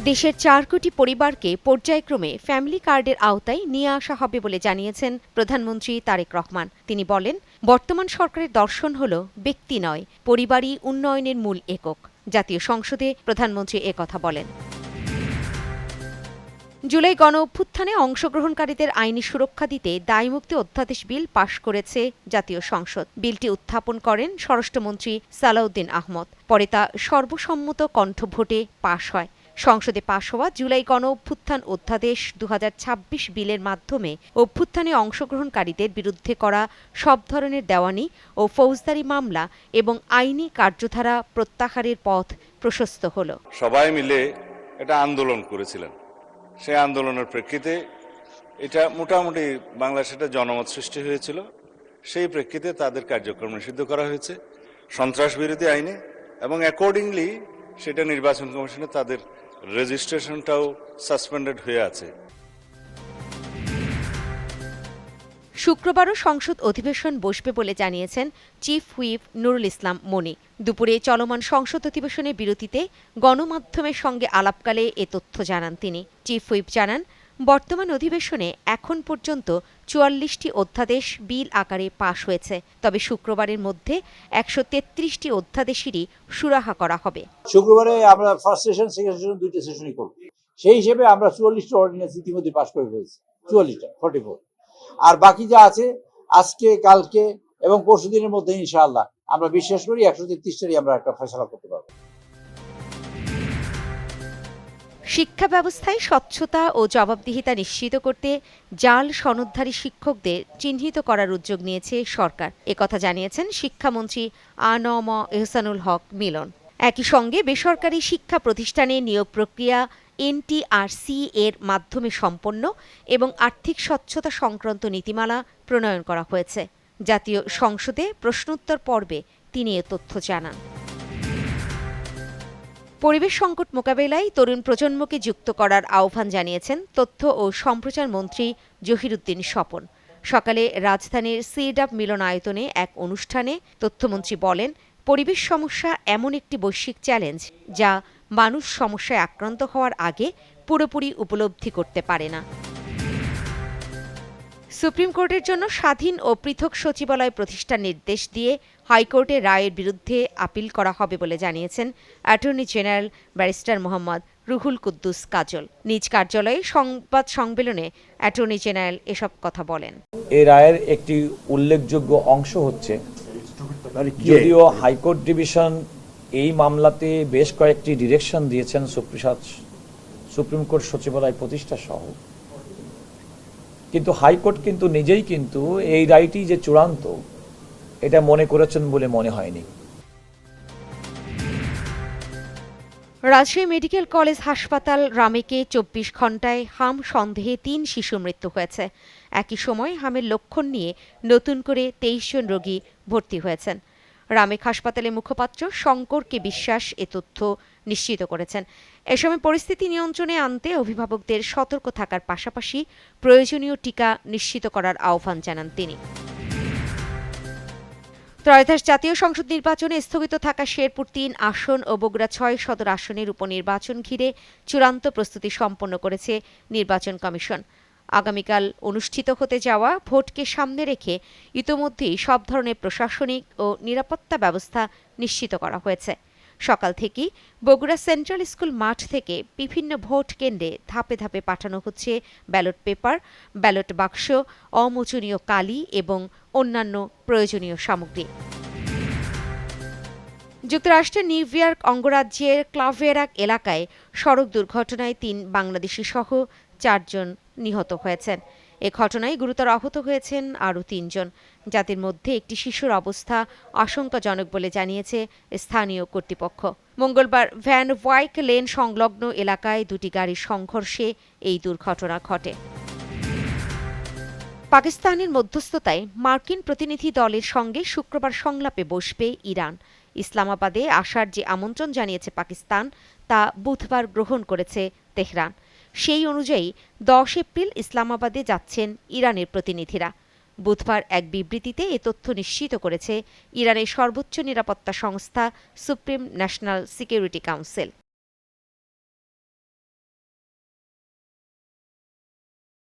দেশের ৪ কোটি পরিবারকে পর্যায়ক্রমে ফ্যামিলি কার্ডের আওতায় নিয়ে আসা হবে বলে জানিয়েছেন প্রধানমন্ত্রী তারেক রহমান। তিনি বলেন, বর্তমান সরকারের দর্শন হল ব্যক্তি নয়, পরিবারই উন্নয়নের মূল একক। জাতীয় সংসদে প্রধানমন্ত্রী একথা বলেন। জুলাই গণ অভ্যুত্থানে অংশগ্রহণকারীদের আইনি সুরক্ষা দিতে দায়মুক্তি অধ্যাদেশ বিল পাশ করেছে জাতীয় সংসদ। বিলটি উত্থাপন করেন স্বরাষ্ট্রমন্ত্রী সালাউদ্দিন আহমদ। পরে তা সর্বসম্মত কণ্ঠভোটে পাশ হয়। সংসদে পাশ হওয়া জুলাই গণ অভ্যুত্থান অধ্যাদেশ ২০২৬ বিলের মাধ্যমে অভ্যুত্থানে অংশগ্রহণকারীদের বিরুদ্ধে করা সব ধরনের দেওয়ানি ও ফৌজদারি মামলা এবং আইনি কার্যধারা প্রত্যাহারের পথ প্রশস্ত হল। সবাই মিলে এটা আন্দোলন করেছিলেন। সেই আন্দোলনের প্রেক্ষিতে এটা মোটামুটি বাংলাদেশে একটা জনমত সৃষ্টি হয়েছিল। সেই প্রেক্ষিতে তাদের কার্যক্রম নিষিদ্ধ করা হয়েছে সন্ত্রাস বিরোধী আইনে, এবং অ্যাকর্ডিংলি সেটা নির্বাচন কমিশনে তাদের রেজিস্ট্রেশনটাও সাসপেন্ডেড হয়ে আছে। শুক্রবারও সংসদ অধিবেশন বসবে বলে জানিয়েছেন চিফ হুইপ নুরুল ইসলাম মনি। দুপুরে চলমান সংসদ অধিবেশনের বিরতিতে গণমাধ্যমের সঙ্গে আলাপকালে এ তথ্য জানান তিনি। চিফ হুইপ জানান, বর্তমান অধিবেশনে এখন পর্যন্ত ৪৪টি অধ্যাদেশ বিল আকারে পাশ হয়েছে, তবে শুক্রবারের মধ্যে ১৩৩টি অধ্যাদেশেরই সুরাহা করা হবে। শুক্রবারে আমরা ফার্স্ট সেশন, সেকেন্ড সেশন দুইটা সেশনই করব। সেই হিসেবে আমরা ৪৪টা অর্ডিন্যান্স ইতিমধ্যে পাশ করে ফেলেছি। ৪৪টা 44, আর বাকি যা আছে আজকে, কালকে এবং পরশু দিনের মধ্যে ইনশাআল্লাহ আমরা বিশ্বাস করি ১৩৩টারই আমরা একটা ফয়সালা করতে পারব। শিক্ষা ব্যবস্থায় স্বচ্ছতা ও জবাবদিহিতা নিশ্চিত করতে জাল সনদধারী শিক্ষকদের চিহ্নিত করার উদ্যোগ নিয়েছে সরকার। একথা জানিয়েছেন শিক্ষামন্ত্রী আ.ন.ম এহসানুল হক মিলন। একই সঙ্গে বেসরকারি শিক্ষা প্রতিষ্ঠানে নিয়োগ প্রক্রিয়া এনটিআরসি এর মাধ্যমে সম্পন্ন এবং আর্থিক স্বচ্ছতা সংক্রান্ত নীতিমালা প্রণয়ন করা হয়েছে। জাতীয় সংসদে প্রশ্নোত্তর পর্বে তিনি এ তথ্য জানান। পরিবেশ সংকট মোকাবেলায় তরুণ প্রজন্মকে যুক্ত করার আহ্বান জানিয়েছেন তথ্য ও সম্প্রচার মন্ত্রী জহিরুদ্দিন স্বপন। সকালে রাজধানীর সিডাব মিলনায়তনে এক অনুষ্ঠানে তথ্যমন্ত্রী বলেন, পরিবেশ সমস্যা এমন একটি বৈশ্বিক চ্যালেঞ্জ যা মানুষ সমস্যায় আক্রান্ত হওয়ার আগে পুরোপুরি উপলব্ধি করতে পারে না। সুপ্রিম কোর্টের জন্য স্বাধীন ও পৃথক সচিবালয় প্রতিষ্ঠার নির্দেশ দিয়ে হাইকোর্টের রায়ের বিরুদ্ধে আপিল করা হবে বলে জানিয়েছেন attorney general barrister Mohammad Ruhul Quddus Kajal. নিজ কার্যালয়ে সংবাদ সম্মেলনে অ্যাটর্নি জেনারেল এসব কথা বলেন। এই রায়ের একটি উল্লেখযোগ্য অংশ হচ্ছে, যদিও হাইকোর্ট ডিভিশন এই মামলাতে বেশ কয়েকটি ডিরেকশন দিয়েছেন সুপ্রিম কোর্ট সচিবালয় প্রতিষ্ঠা সহ, কিন্তু হাইকোর্ট কিন্তু নিজেই কিন্তু এই রায়টি যে চূড়ান্ত এটা মনে করেছেন বলে মনে হয়নি। রাজশাহী মেডিকেল কলেজ হাসপাতাল রামেকে ২৪ ঘণ্টায় হাম সন্দেহে ৩ শিশুর মৃত্যু হয়েছে। একই সময় হামের লক্ষণ নিয়ে নতুন করে ২৩ জন রোগী ভর্তি হয়েছেন। রামেক হাসপাতালের মুখপাত্র শঙ্করকে বিশ্বাস এ তথ্য নিশ্চিত করেছেন। এ সময় পরিস্থিতি নিয়ন্ত্রণে আনতে অভিভাবকদের সতর্ক থাকার পাশাপাশি প্রয়োজনীয় টিকা নিশ্চিত করার আহ্বান জানান তিনি। ত্রয়োদশ জাতীয় সংসদ নির্বাচনে স্থগিত থাকা শেরপুর ৩ আসন ও বগুড়া ৬ সদর আসনের উপনির্বাচন ঘিরে চূড়ান্ত প্রস্তুতি সম্পন্ন করেছে নির্বাচন কমিশন। আগামীকাল অনুষ্ঠিত হতে যাওয়া ভোটকে সামনে রেখে ইতোমধ্যেই সব ধরনের প্রশাসনিক ও নিরাপত্তা ব্যবস্থা নিশ্চিত করা হয়েছে। সকাল থেকেই বগুড়া সেন্ট্রাল স্কুল মাঠ থেকে বিভিন্ন ভোট কেন্দ্রে ধাপে ধাপে পাঠানো হচ্ছে ব্যালট পেপার, ব্যালট বাক্স, অমোচনীয় কালি এবং অন্যান্য প্রয়োজনীয় সামগ্রী। যুক্তরাষ্ট্রের নিউ ইয়র্ক অঙ্গরাজ্যের ক্লাভেরাক এলাকায় সড়ক দুর্ঘটনায় ৩ বাংলাদেশি সহ ৪ জন নিহত হয়েছেন। এ ঘটনায় গুরুতর আহত হয়েছেন আরও ৩ জন, যাদের মধ্যে একটি শিশুর অবস্থা আশঙ্কাজনক বলে জানিয়েছে স্থানীয় কর্তৃপক্ষ। মঙ্গলবার ভ্যান ওয়াইক লেন সংলগ্ন এলাকায় দুটি গাড়ির সংঘর্ষে এই দুর্ঘটনা ঘটে। পাকিস্তানের মধ্যস্থতায় মার্কিন প্রতিনিধি দলের সঙ্গে শুক্রবার সংলাপে বসবে ইরান। ইসলামাবাদে আসার যে আমন্ত্রণ জানিয়েছে পাকিস্তান, তা বুধবার গ্রহণ করেছে তেহরান। সেই অনুযায়ী ১০ এপ্রিল ইসলামাবাদে যাচ্ছেন ইরানের প্রতিনিধিরা। বুধবার এক বিবৃতিতে এ তথ্য নিশ্চিত করেছে ইরানের সর্বোচ্চ নিরাপত্তা সংস্থা সুপ্রিম ন্যাশনাল সিকিউরিটি কাউন্সিল।